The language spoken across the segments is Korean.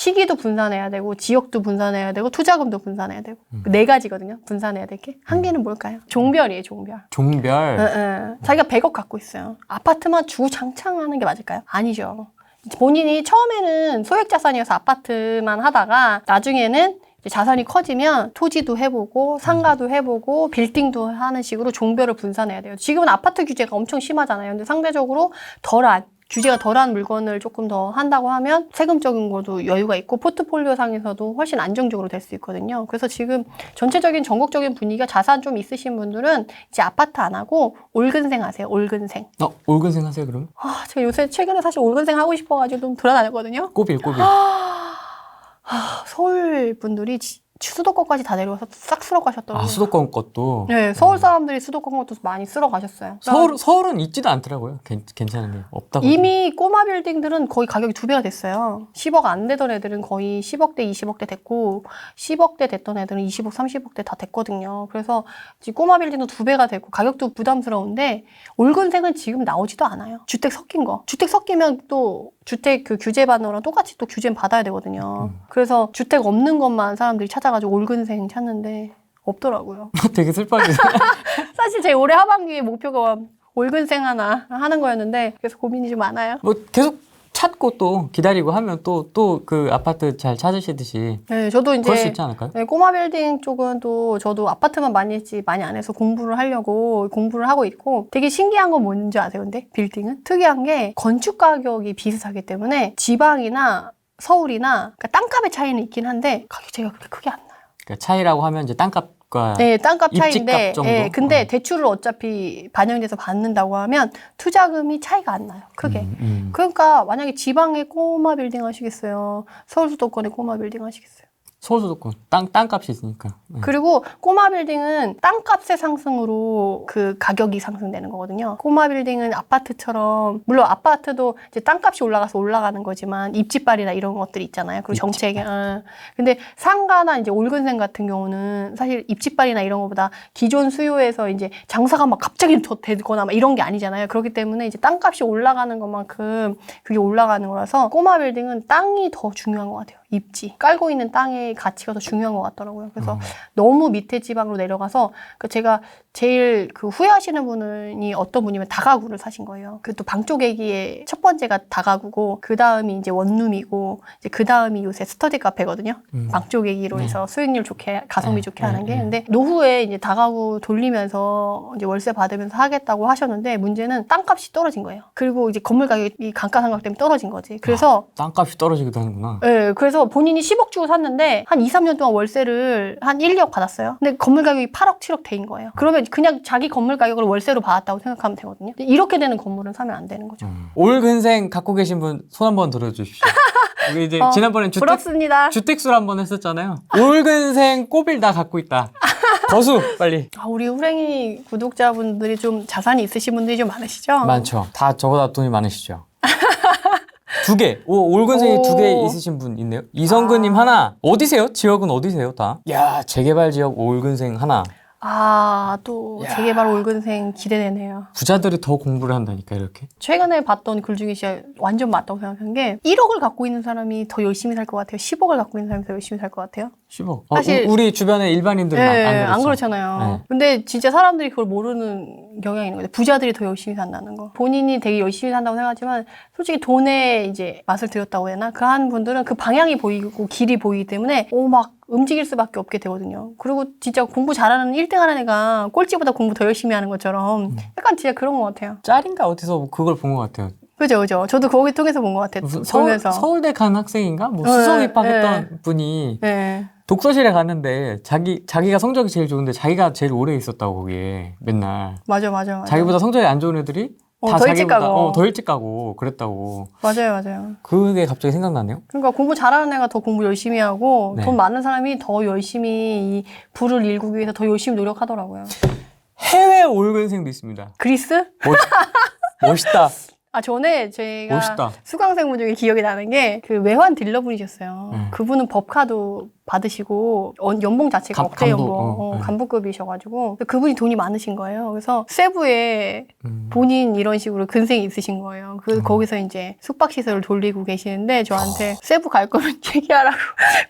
시기도 분산해야 되고 지역도 분산해야 되고 투자금도 분산해야 되고 네 가지거든요. 분산해야 될 게. 한 개는 뭘까요? 종별이에요. 종별. 종별? 자기가 100억 갖고 있어요. 아파트만 주장창하는 게 맞을까요? 아니죠. 본인이 처음에는 소액자산이어서 아파트만 하다가 나중에는 이제 자산이 커지면 토지도 해보고 상가도 해보고 빌딩도 하는 식으로 종별을 분산해야 돼요. 지금은 아파트 규제가 엄청 심하잖아요. 근데 상대적으로 규제가 덜한 물건을 조금 더 한다고 하면 세금적인 것도 여유가 있고 포트폴리오 상에서도 훨씬 안정적으로 될 수 있거든요. 그래서 지금 전체적인 전국적인 분위기가 자산 좀 있으신 분들은 이제 아파트 안 하고 올근생 하세요. 올근생. 올근생 하세요 그럼? 제가 요새 최근에 사실 올근생 하고 싶어가지고 좀 돌아다녔거든요. 꼬빌. 서울 분들이 수도권까지 다 내려와서 싹 쓸어 가셨더라고요. 수도권 것도? 네, 서울 사람들이 수도권 것도 많이 쓸어 가셨어요. 서울은 있지도 않더라고요. 괜찮은 게 없다고. 이미 꼬마 빌딩들은 거의 가격이 2배가 됐어요. 10억 안 되던 애들은 거의 10억대, 20억대 됐고 10억대 됐던 애들은 20억, 30억대 다 됐거든요. 그래서 지금 꼬마 빌딩도 2배가 되고 가격도 부담스러운데 올근생은 지금 나오지도 않아요. 주택 섞인 거. 주택 섞이면 또 주택 그 규제 받느라 똑같이 또 규제는 받아야 되거든요. 그래서 주택 없는 것만 사람들이 찾아가지고 올근생 찾는데 없더라고요. 되게 슬퍼지네. 사실 제 올해 하반기에 목표가 올근생 하나 하는 거였는데 그래서 고민이 좀 많아요. 뭐 계속 찾고 또 기다리고 하면 또 그 아파트 잘 찾으시듯이. 네, 저도 이제 그럴 수 있지 않을까요? 네, 꼬마 빌딩 쪽은 또 저도 아파트만 많이 했지 많이 안 해서 공부를 하려고 공부를 하고 있고 되게 신기한 건 뭔지 아세요? 근데 빌딩은 특이한 게 건축 가격이 비슷하기 때문에 지방이나 서울이나 그러니까 땅값의 차이는 있긴 한데 가격 차이가 그렇게 크게 안 나요. 그러니까 차이라고 하면 이제 땅값과 네, 땅값 차이인데 입지값 정도. 네, 근데 대출을 어차피 반영돼서 받는다고 하면 투자금이 차이가 안 나요. 크게. 그러니까 만약에 지방에 꼬마 빌딩 하시겠어요? 서울 수도권에 꼬마 빌딩 하시겠어요? 서울 수도권 땅값이 있으니까. 그리고 꼬마 빌딩은 땅값의 상승으로 그 가격이 상승되는 거거든요. 꼬마 빌딩은 아파트처럼 물론 아파트도 이제 땅값이 올라가서 올라가는 거지만 입지빨이나 이런 것들이 있잖아요. 그리고 정책에 근데 상가나 이제 올근생 같은 경우는 사실 입지빨이나 이런 것보다 기존 수요에서 이제 장사가 막 갑자기 더 되거나 막 이런 게 아니잖아요. 그렇기 때문에 이제 땅값이 올라가는 것만큼 그게 올라가는 거라서 꼬마 빌딩은 땅이 더 중요한 것 같아요. 입지. 깔고 있는 땅의 가치가 더 중요한 것 같더라고요. 그래서 너무 밑에 지방으로 내려가서 제가 제일 그 후회하시는 분이 어떤 분이면 다가구를 사신 거예요. 그 또 방쪽애기의 첫 번째가 다가구고 그 다음이 이제 원룸이고 이제 그 다음이 요새 스터디 카페거든요. 방쪽애기로 해서 수익률 좋게 가성비 좋게 하는 게. 근데 노후에 이제 다가구 돌리면서 이제 월세 받으면서 하겠다고 하셨는데 문제는 땅값이 떨어진 거예요. 그리고 이제 건물 가격이 감가상각 때문에 떨어진 거지. 그래서 땅값이 떨어지기도 하는구나. 네, 그래서 본인이 10억 주고 샀는데 한 2, 3년 동안 월세를 한 1, 2억 받았어요. 근데 건물 가격이 8억, 7억 대인 거예요. 그러면 그냥 자기 건물 가격을 월세로 받았다고 생각하면 되거든요. 이렇게 되는 건물은 사면 안 되는 거죠. 올근생 갖고 계신 분 손 한번 들어주십시오. 우리 이제 지난번엔 부럽습니다. 주택수를 한번 했었잖아요. 올근생 꼬빌 다 갖고 있다. 거수 빨리. 우리 후랭이 구독자분들이 좀 자산이 있으신 분들이 좀 많으시죠? 많죠. 다 저보다 돈이 많으시죠. 2개. 올근생이 2개 있으신 분 있네요. 이성근님 하나. 어디세요? 지역은 어디세요? 다. 야, 재개발 지역 올근생 하나. 또 재개발 올근생 기대되네요. 부자들이 더 공부를 한다니까 이렇게. 최근에 봤던 글 중에 진짜 완전 맞다고 생각한 게 1억을 갖고 있는 사람이 더 열심히 살 것 같아요? 10억을 갖고 있는 사람이 더 열심히 살 것 같아요? 10억. 사실 우리 주변에 일반인들은 안 그렇잖아요. 네. 근데 진짜 사람들이 그걸 모르는 경향이 있는 거예요. 부자들이 더 열심히 산다는 거. 본인이 되게 열심히 산다고 생각하지만 솔직히 돈에 이제 맛을 들였다고 해야 하나? 그 한 분들은 그 방향이 보이고 길이 보이기 때문에 막 움직일 수밖에 없게 되거든요. 그리고 진짜 공부 잘하는 1등 하는 애가 꼴찌보다 공부 더 열심히 하는 것처럼 약간 진짜 그런 것 같아요. 짤인가 어디서 그걸 본 것 같아요. 그죠. 저도 거기 통해서 본 것 같아요. 서울대 간 학생인가? 뭐 수석 입학했던 분이 독서실에 갔는데 자기가 성적이 제일 좋은데 자기가 제일 오래 있었다고 거기에 맨날. 맞아. 자기보다 성적이 안 좋은 애들이 다 더 일찍 가고. 더 일찍 가고 그랬다고. 맞아요. 그게 갑자기 생각나네요. 그러니까 공부 잘하는 애가 더 공부 열심히 하고 네. 돈 많은 사람이 더 열심히 이 부를 일구기 위해서 더 열심히 노력하더라고요. 해외 올근생도 있습니다. 그리스? 멋있다. 전에 제가 멋있다. 수강생분 중에 기억이 나는 게 그 외환 딜러분이셨어요. 그분은 법카도 받으시고 연봉 자체가 억대 연봉, 간부급이셔가지고 그분이 돈이 많으신 거예요. 그래서 세부에 본인 이런 식으로 근생이 있으신 거예요. 거기서 이제 숙박시설을 돌리고 계시는데 저한테 세부 갈 거면 얘기하라고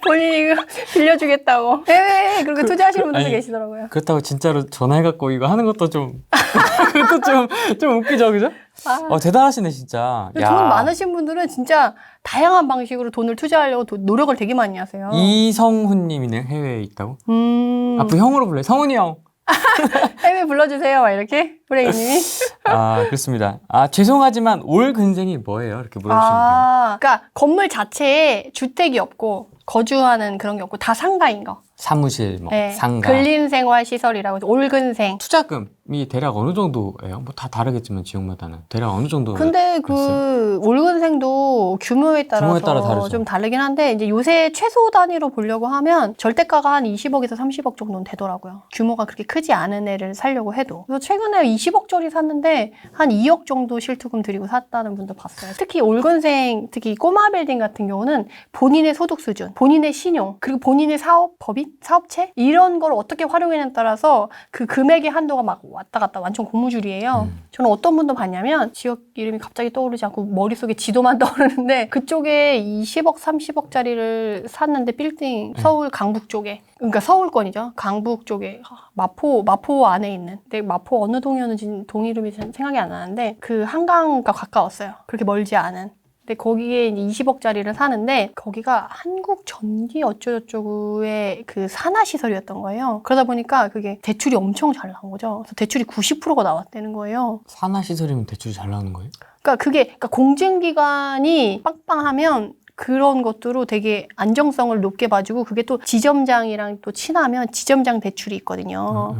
본인이 이거 빌려주겠다고 해외에 그렇게 투자하시는 분들도 아니, 계시더라고요. 그렇다고 진짜로 전화해갖고 이거 하는 것도 좀 그것도 좀 웃기죠, 그죠? 대단하시네 진짜. 돈 많으신 분들은 진짜 다양한 방식으로 돈을 투자하려고 노력을 되게 많이 하세요. 이성훈님이네, 해외에 있다고? 앞으로 형으로 불러요. 성훈이 형. 해외 불러주세요. 막 이렇게 브레이님이. 그렇습니다. 죄송하지만 올 근생이 뭐예요? 이렇게 물어주시면 돼요. 그러니까 건물 자체에 주택이 없고 거주하는 그런 게 없고 다 상가인 거. 사무실, 상가. 근린생활시설이라고 해서 올근생. 투자금이 대략 어느 정도예요? 뭐 다 다르겠지만 지역마다는 대략 어느 정도? 근데 올근생도 규모에 따라서 다르죠. 좀 다르긴 한데 이제 요새 최소 단위로 보려고 하면 절대가가 한 20억에서 30억 정도는 되더라고요. 규모가 그렇게 크지 않은 애를 사려고 해도. 그래서 최근에 20억짜리 샀는데 한 2억 정도 실투금 들이고 샀다는 분도 봤어요. 특히 올근생, 특히 꼬마 빌딩 같은 경우는 본인의 소득 수준, 본인의 신용, 그리고 본인의 사업 법인, 사업체 이런 걸 어떻게 활용하냐에 따라서 그 금액의 한도가 막 왔다 갔다 완전 고무줄이에요. 저는 어떤 분도 봤냐면 지역 이름이 갑자기 떠오르지 않고 머릿속에 지도만 떠오르는데 그쪽에 20억, 30억짜리를 샀는데 빌딩 서울 강북 쪽에 그러니까 서울권이죠. 강북 쪽에 마포 안에 있는 근데 마포 어느 동이었는지 동 이름이 생각이 안 나는데 그 한강과 가까웠어요. 그렇게 멀지 않은. 근데 거기에 이제 20억짜리를 사는데 거기가 한국전기 어쩌고저쩌고의 그 산하시설이었던 거예요. 그러다 보니까 그게 대출이 엄청 잘 나온 거죠. 그래서 대출이 90%가 나왔다는 거예요. 산하시설이면 대출이 잘 나오는 거예요? 그러니까 공증기관이 빵빵하면 그런 것들로 되게 안정성을 높게 봐주고 그게 또 지점장이랑 또 친하면 지점장 대출이 있거든요.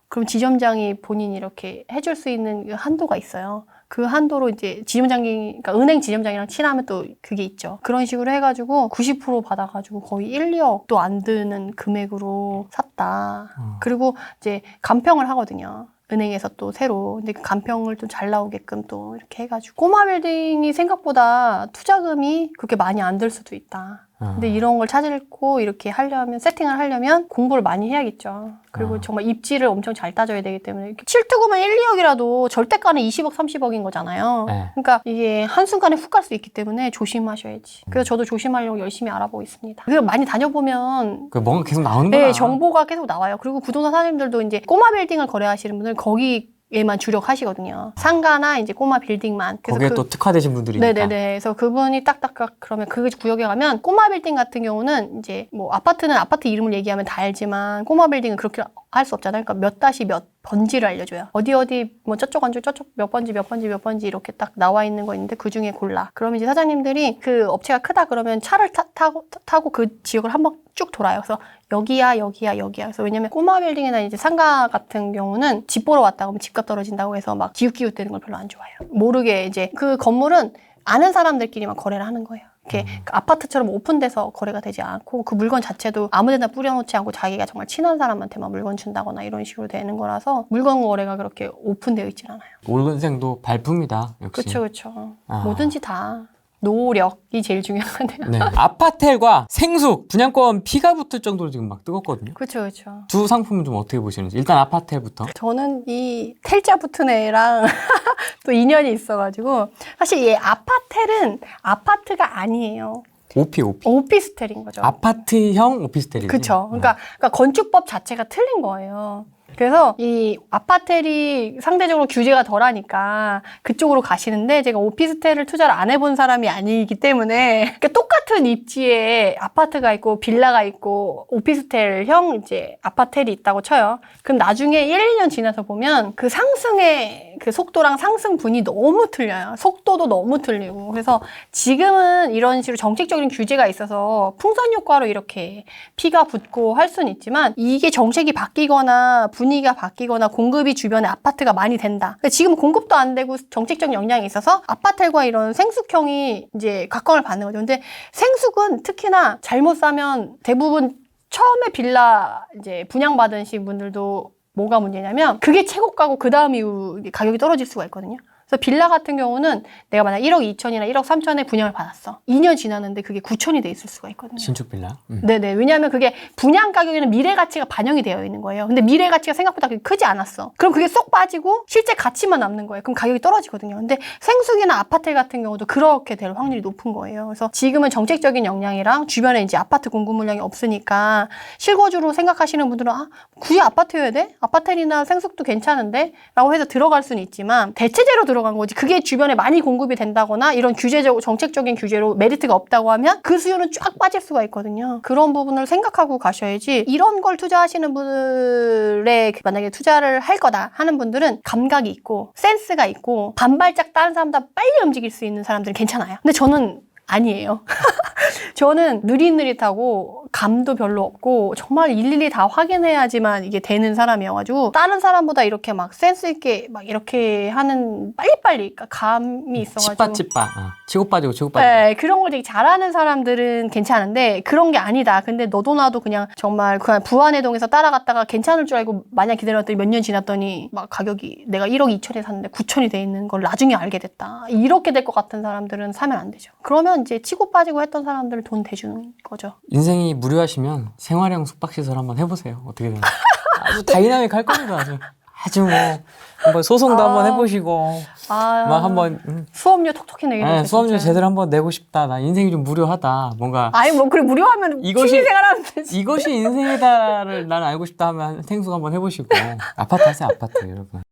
그럼 지점장이 본인이 이렇게 해줄 수 있는 한도가 있어요. 그 한도로 이제 그러니까 은행 지점장이랑 친하면 또 그게 있죠. 그런 식으로 해가지고 90% 받아가지고 거의 1, 2억도 안 드는 금액으로 샀다. 그리고 이제 간평을 하거든요. 은행에서 또 새로. 근데 그 간평을 좀 잘 나오게끔 또 이렇게 해가지고. 꼬마 빌딩이 생각보다 투자금이 그렇게 많이 안 들 수도 있다. 근데 이런 걸 찾고 이렇게 세팅을 하려면 공부를 많이 해야겠죠. 그리고 정말 입지를 엄청 잘 따져야 되기 때문에 실투금은 1, 2억이라도 절대가는 20억, 30억인 거잖아요. 그러니까 이게 한순간에 훅 갈 수 있기 때문에 조심하셔야지. 그래서 저도 조심하려고 열심히 알아보고 있습니다. 그래서 많이 다녀보면 뭔가 계속 나오는구나. 네, 정보가 계속 나와요. 그리고 부동산 사장님들도 이제 꼬마 빌딩을 거래하시는 분들 거기에만 주력하시거든요. 상가나 이제 꼬마 빌딩만. 그래서 거기에 또 특화되신 분들이니까. 네네네. 그래서 그분이 딱딱딱 그러면 그 구역에 가면 꼬마 빌딩 같은 경우는 이제 뭐 아파트는 아파트 이름을 얘기하면 다 알지만 꼬마 빌딩은 그렇게 할 수 없잖아요. 그러니까 몇 다시 몇 번지를 알려줘요. 어디 뭐 저쪽 건줄 저쪽 몇 번지 이렇게 딱 나와 있는 거 있는데 그 중에 골라. 그러면 이제 사장님들이 그 업체가 크다 그러면 차를 타고 그 지역을 한번 쭉 돌아요. 그래서 여기야. 그래서 왜냐면 꼬마 빌딩이나 이제 상가 같은 경우는 집 보러 왔다고 하면 집값 떨어진다고 해서 막 기웃기웃대는 걸 별로 안 좋아해요. 모르게 이제 그 건물은 아는 사람들끼리만 거래를 하는 거예요. 이렇게 아파트처럼 오픈돼서 거래가 되지 않고 그 물건 자체도 아무데나 뿌려놓지 않고 자기가 정말 친한 사람한테만 물건 준다거나 이런 식으로 되는 거라서 물건 거래가 그렇게 오픈되어 있진 않아요. 올근생도 발품이다. 역시. 그렇죠. 뭐든지 다 노력이 제일 중요하네요. 네. 아파텔과 생숙 분양권 피가 붙을 정도로 지금 막 뜨겁거든요. 그렇죠. 두 상품은 좀 어떻게 보시는지. 일단 아파텔부터. 저는 이 텔자 붙은 애랑 또 인연이 있어가지고 사실 이 아파텔은 아파트가 아니에요. 오피스텔인 거죠. 아파트형 오피스텔이죠. 그렇죠. 그러니까 건축법 자체가 틀린 거예요. 그래서 이 아파텔이 상대적으로 규제가 덜하니까 그쪽으로 가시는데 제가 오피스텔을 투자를 안 해본 사람이 아니기 때문에 그러니까 똑같은 입지에 아파트가 있고 빌라가 있고 오피스텔형 이제 아파텔이 있다고 쳐요. 그럼 나중에 1, 2년 지나서 보면 그 상승의 그 속도랑 상승분이 너무 틀려요. 속도도 너무 틀리고. 그래서 지금은 이런 식으로 정책적인 규제가 있어서 풍선 효과로 이렇게 피가 붙고 할 수는 있지만 이게 정책이 바뀌거나 분위기가 바뀌거나 공급이 주변에 아파트가 많이 된다. 지금 공급도 안 되고 정책적 영향이 있어서 아파텔과 이런 생숙형이 이제 각광을 받는 거죠. 근데 생숙은 특히나 잘못 사면 대부분 처음에 빌라 이제 분양받으신 분들도 뭐가 문제냐면 그게 최고가고 그 다음 이후 가격이 떨어질 수가 있거든요. 그래서 빌라 같은 경우는 내가 만약 1억 2천이나 1억 3천에 분양을 받았어. 2년 지났는데 그게 9천이 돼 있을 수가 있거든요. 신축 빌라. 네네. 왜냐하면 그게 분양 가격에는 미래 가치가 반영이 되어 있는 거예요. 근데 미래 가치가 생각보다 그렇게 크지 않았어. 그럼 그게 쏙 빠지고 실제 가치만 남는 거예요. 그럼 가격이 떨어지거든요. 근데 생수기나 아파트 같은 경우도 그렇게 될 확률이 높은 거예요. 그래서 지금은 정책적인 역량이랑 주변에 이제 아파트 공급 물량이 없으니까 실거주로 생각하시는 분들은 아, 굳이 아파트여야 돼? 아파트나 생숙도 괜찮은데? 라고 해서 들어갈 수는 있지만 대체제로 들어간 거지. 그게 주변에 많이 공급이 된다거나 이런 규제적, 정책적인 규제로 메리트가 없다고 하면 그 수요는 쫙 빠질 수가 있거든요. 그런 부분을 생각하고 가셔야지 이런 걸 투자하시는 분들의 만약에 투자를 할 거다 하는 분들은 감각이 있고 센스가 있고 반발짝 다른 사람보다 빨리 움직일 수 있는 사람들은 괜찮아요. 근데 저는 아니에요. 저는 느릿느릿하고 감도 별로 없고 정말 일일이 다 확인해야지만 이게 되는 사람이어가지고 다른 사람보다 이렇게 막 센스 있게 막 이렇게 하는 빨리빨리 그러니까 감이 있어가지고 찌빠. 치고 빠지고 치고 빠지고. 네, 그런 걸 되게 잘하는 사람들은 괜찮은데 그런 게 아니다. 근데 너도 나도 그냥 정말 그냥 부안해동에서 따라갔다가 괜찮을 줄 알고 마냥 기다렸더니 몇 년 지났더니 막 가격이 내가 1억 2천에 샀는데 9천이 돼 있는 걸 나중에 알게 됐다. 이렇게 될 것 같은 사람들은 사면 안 되죠. 그러면 이제 치고 빠지고 했던 사람들 돈 대주는 거죠. 인생이 무료하시면 생활형 숙박시설 한번 해보세요. 어떻게 되나. 아주 다이나믹 할 겁니다. 아주 뭐 한번 소송도 한번 해보시고 막 한번 수업료 톡톡히 내게 되죠. 수업료 진짜. 제대로 한번 내고 싶다. 나 인생이 좀 무료하다. 뭔가 아니 뭐 그래 무료하면 취미생활하면 되지. 이것이 인생이다를 나는 알고 싶다 하면 생수 한번 해보시고 아파트 하세요. 아파트 여러분.